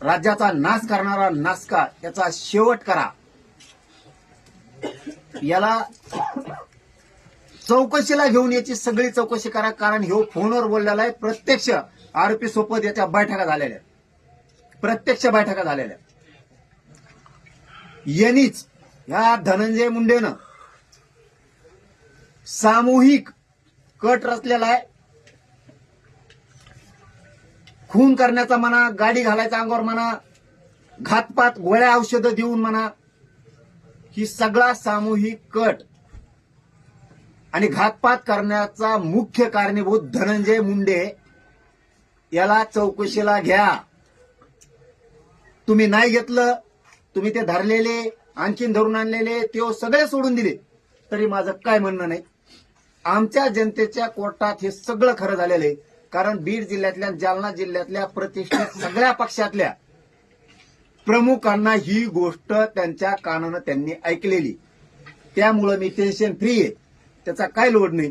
राज्याचा नाश करणारा नासका याचा शेवट करा. याला चौकशीला घेऊन याची सगळी चौकशी करा. कारण ह्यो फोनवर बोललेला आहे. प्रत्यक्ष आरोपी सोबत याच्या बैठका झालेल्या, प्रत्यक्ष बैठका झालेल्या. यांनीच या धनंजय मुंडेनं सामूहिक कट रचलेला आहे. खून करण्याचा म्हणा, गाडी घालायचा अंगावर म्हणा, घातपात, गोळ्या औषधं देऊन म्हणा, ही सगळा सामूहिक कट आणि घातपात करण्याचा मुख्य कारणीभूत धनंजय मुंडे. याला चौकशीला घ्या. तुम्ही नाही घेतलं, तुम्ही ते धरलेले, आणखीन धरून आणलेले ते सगळे सोडून दिले तरी माझं काय म्हणणं नाही. आमच्या जनतेच्या कोर्टात हे सगळं खरं झालेलं आहे. कारण बीड जिल्ह्यातल्या, जालना जिल्ह्यातल्या प्रतिष्ठित सगळ्या पक्षातल्या प्रमुखांना ही गोष्ट त्यांच्या कानानं त्यांनी ऐकलेली. त्यामुळं मी टेन्शन फ्री आहे, त्याचा काय लोड नाही.